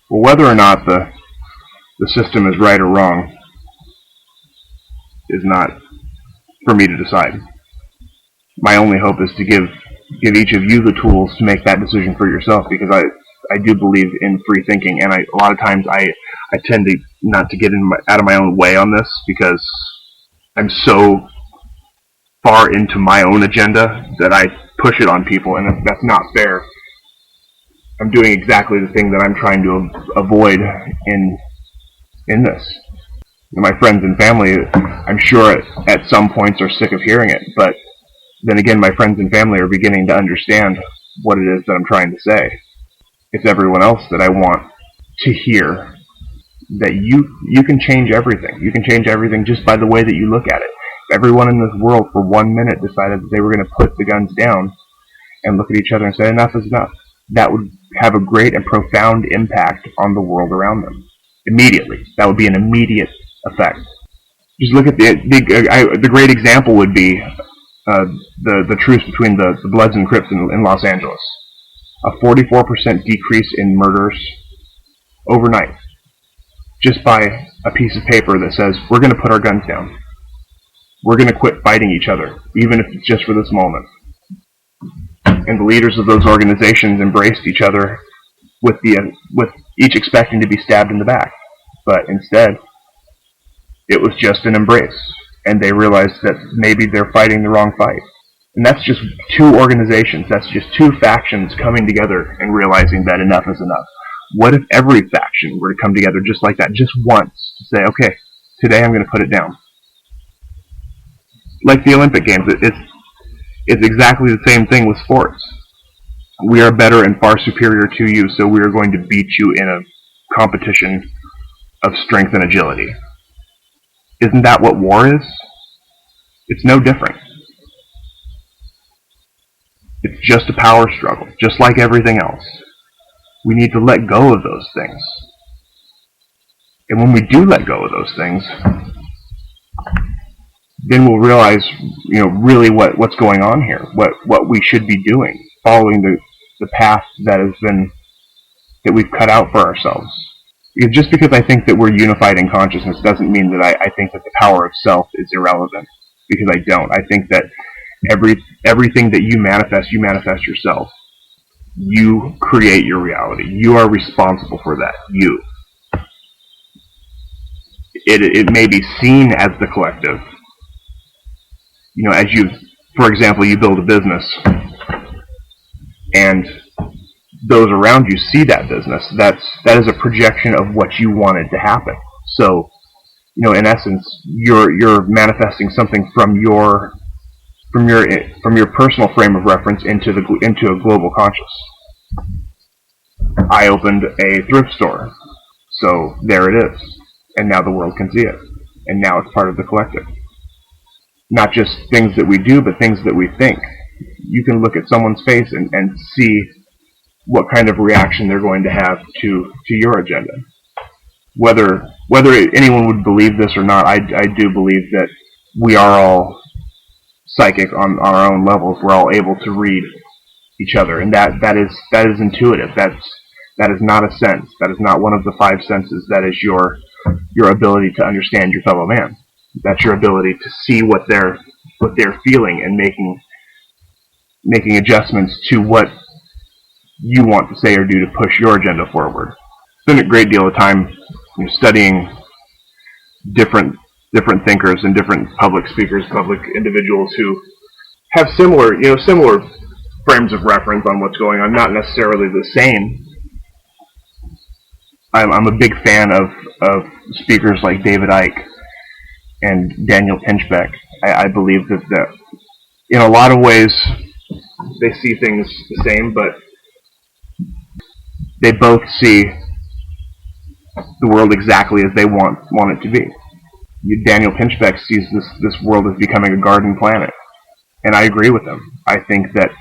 Well, whether or not the system is right or wrong is not for me to decide. My only hope is to give each of you the tools to make that decision for yourself, because I do believe in free thinking, and a lot of times I tend to not to get out of my own way on this, because I'm so far into my own agenda that I push it on people, and that's not fair. I'm doing exactly the thing that I'm trying to avoid in this. My friends and family, I'm sure at some points are sick of hearing it, but then again, my friends and family are beginning to understand what it is that I'm trying to say. It's everyone else that I want to hear that you can change everything. You can change everything just by the way that you look at it. If everyone in this world for 1 minute decided that they were going to put the guns down and look at each other and say, enough is enough, that would have a great and profound impact on the world around them. Immediately. That would be an immediate effect. Just look at the great example would be the truce between the Bloods and Crips in Los Angeles. A 44% decrease in murders overnight, just by a piece of paper that says, we're going to put our guns down. We're going to quit fighting each other, even if it's just for this moment. And the leaders of those organizations embraced each other with each expecting to be stabbed in the back. But instead, it was just an embrace. And they realized that maybe they're fighting the wrong fight. And that's just two organizations, that's just two factions coming together and realizing that enough is enough. What if every faction were to come together just like that, just once, to say, okay, today I'm going to put it down? Like the Olympic Games, it's exactly the same thing with sports. We are better and far superior to you, so we are going to beat you in a competition of strength and agility. Isn't that what war is? It's no different. It's just a power struggle, just like everything else. We need to let go of those things. And when we do let go of those things, then we'll realize, really what's going on here, what we should be doing, following the path that we've cut out for ourselves. Just because I think that we're unified in consciousness doesn't mean that I think that the power of self is irrelevant, because I don't. I think that everything that you manifest yourself. You create your reality. You are responsible for that. You. It may be seen as the collective. As for example, you build a business, and those around you see that business. That is a projection of what you wanted to happen. So, in essence, you're manifesting something from your personal frame of reference into a global conscious. I opened a thrift store, so there it is, and now the world can see it, and now it's part of the collective. Not just things that we do, but things that we think. You can look at someone's face and see what kind of reaction they're going to have to your agenda. Whether anyone would believe this or not, I do believe that we are all psychic on our own levels. We're all able to read each other, and that is intuitive. That is not a sense. That is not one of the five senses. That is your ability to understand your fellow man. That's your ability to see what they're feeling and making adjustments to what you want to say or do to push your agenda forward. Spend a great deal of time studying different thinkers and different public speakers, public individuals who have similar frames of reference on what's going on, not necessarily the same. I'm a big fan of speakers like David Icke and Daniel Pinchbeck. I believe that in a lot of ways they see things the same, but they both see the world exactly as they want it to be. Daniel Pinchbeck sees this world as becoming a garden planet, and I agree with him. I think that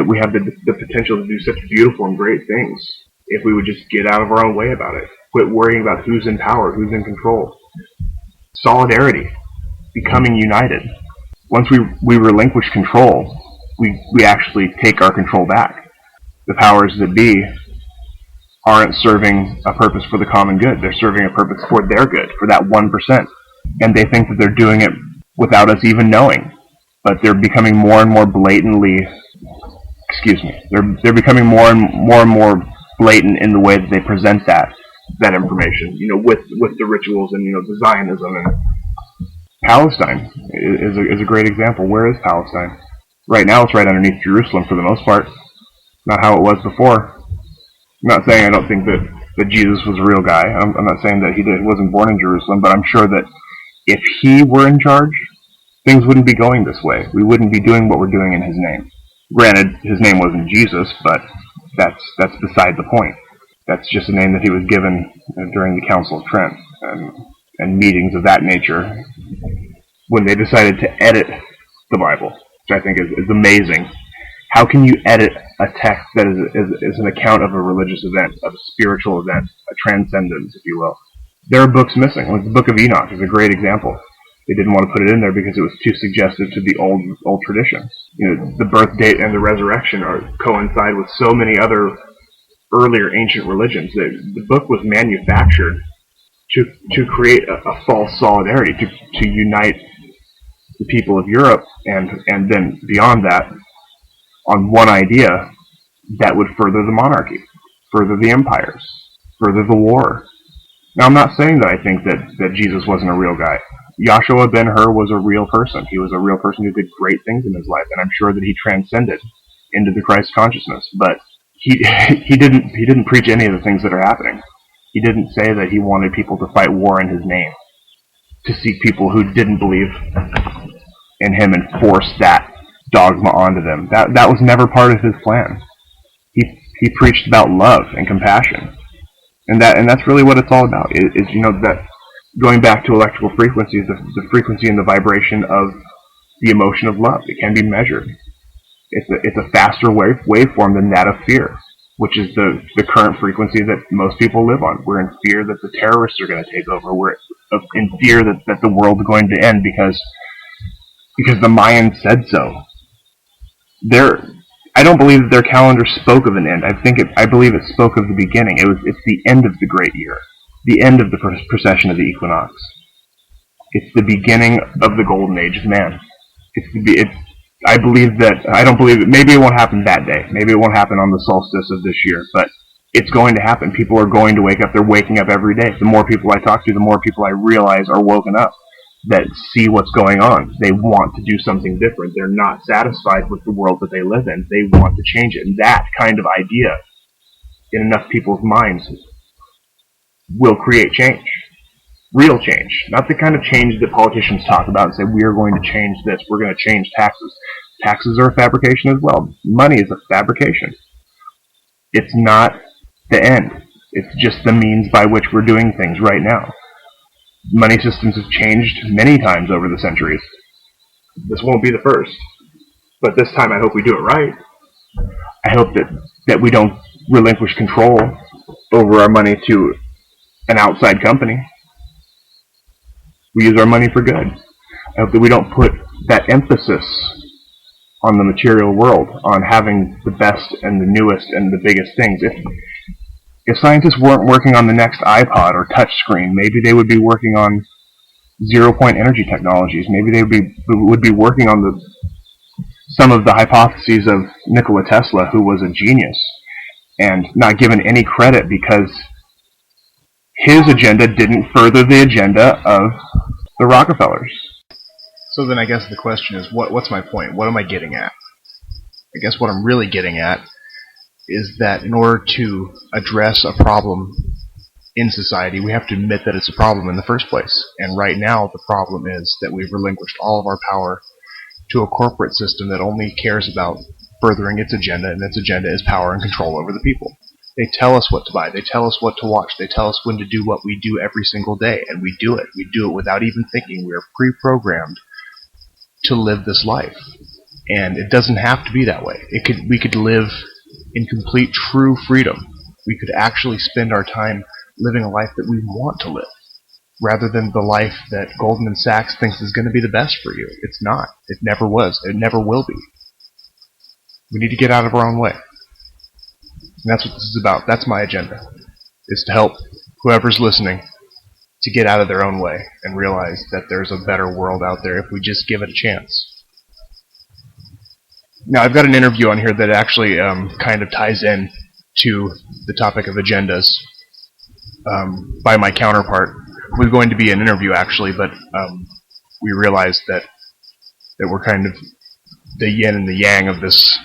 we have the potential to do such beautiful and great things if we would just get out of our own way about it. Quit worrying about who's in power, who's in control. Solidarity, becoming united. Once we relinquish control, we actually take our control back. The powers that be aren't serving a purpose for the common good. They're serving a purpose for their good, for that 1%. And they think that they're doing it without us even knowing. But they're becoming more and more blatantly, they're becoming more and more blatant in the way that they present that information, with the rituals and, the Zionism. And Palestine is a great example. Where is Palestine? Right now it's right underneath Jerusalem for the most part. Not how it was before. I'm not saying I don't think that Jesus was a real guy. I'm not saying that he wasn't born in Jerusalem, but I'm sure that if he were in charge, things wouldn't be going this way. We wouldn't be doing what we're doing in his name. Granted, his name wasn't Jesus, but that's beside the point. That's just a name that he was given during the Council of Trent and meetings of that nature when they decided to edit the Bible, which I think is amazing. How can you edit a text that is an account of a religious event, of a spiritual event, a transcendence, if you will? There are books missing. Like the Book of Enoch is a great example. They didn't want to put it in there because it was too suggestive to the old tradition. The birth date and the resurrection coincide with so many other earlier ancient religions. The book was manufactured to create a false solidarity, to unite the people of Europe, and then beyond that, on one idea that would further the monarchy, further the empires, further the war. Now, I'm not saying that I think that Jesus wasn't a real guy. Yahshua ben-Hur was a real person. He was a real person who did great things in his life, and I'm sure that he transcended into the Christ consciousness. But he didn't preach any of the things that are happening. He didn't say that he wanted people to fight war in his name, to seek people who didn't believe in him and force that dogma onto them. That was never part of his plan. He preached about love and compassion, and that's really what it's all about. Is that going back to electrical frequencies, the frequency and the vibration of the emotion of love. It can be measured. It's a faster waveform than that of fear, which is the current frequency that most people live on. We're in fear that the terrorists are going to take over. We're in fear that the world's going to end because the Mayans said so. I don't believe that their calendar spoke of an end. I believe it spoke of the beginning. It's the end of the great year, the end of the procession of the equinox. It's the beginning of the golden age of man. I don't believe it. Maybe it won't happen that day. Maybe it won't happen on the solstice of this year, but it's going to happen. People are going to wake up. They're waking up every day. The more people I talk to, the more people I realize are woken up, that see what's going on. They want to do something different. They're not satisfied with the world that they live in. They want to change it. And that kind of idea in enough people's minds will create change. Real change. Not the kind of change that politicians talk about and say, we are going to change this, we're going to change taxes. Taxes are a fabrication as well. Money is a fabrication. It's not the end. It's just the means by which we're doing things right now. Money systems have changed many times over the centuries. This won't be the first. But this time I hope we do it right. I hope that we don't relinquish control over our money to an outside company. We use our money for good. I hope that we don't put that emphasis on the material world, on having the best and the newest and the biggest things. If scientists weren't working on the next iPod or touchscreen, maybe they would be working on zero-point energy technologies. Maybe they would be working on some of the hypotheses of Nikola Tesla, who was a genius, and not given any credit because his agenda didn't further the agenda of the Rockefellers. So then I guess the question is, what's my point? What am I getting at? I guess what I'm really getting at is that in order to address a problem in society, we have to admit that it's a problem in the first place. And right now, the problem is that we've relinquished all of our power to a corporate system that only cares about furthering its agenda, and its agenda is power and control over the people. They tell us what to buy. They tell us what to watch. They tell us when to do what we do every single day, and we do it. We do it without even thinking. We are pre-programmed to live this life. And it doesn't have to be that way. We could live in complete true freedom. We could actually spend our time living a life that we want to live, rather than the life that Goldman Sachs thinks is going to be the best for you. It's not. It never was. It never will be. We need to get out of our own way. And that's what this is about. That's my agenda, is to help whoever's listening to get out of their own way and realize that there's a better world out there if we just give it a chance. Now, I've got an interview on here that actually kind of ties in to the topic of agendas by my counterpart. It was going to be an interview, actually, but we realized that we're kind of the yin and the yang of this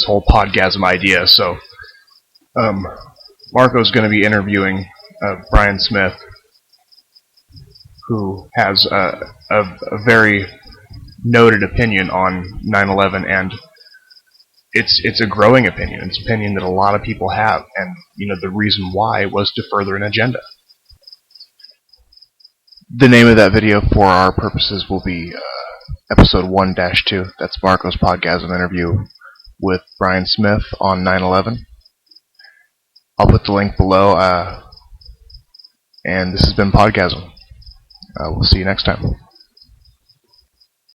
whole Podgasm idea. So Marco's going to be interviewing Brian Smith, who has a very noted opinion on 9/11, and it's a growing opinion. It's an opinion that a lot of people have, and the reason why was to further an agenda. The name of that video for our purposes will be episode 1-2. That's Marco's Podgasm interview with Brian Smith on 9/11. I'll put the link below, and this has been Podgasm. We'll see you next time.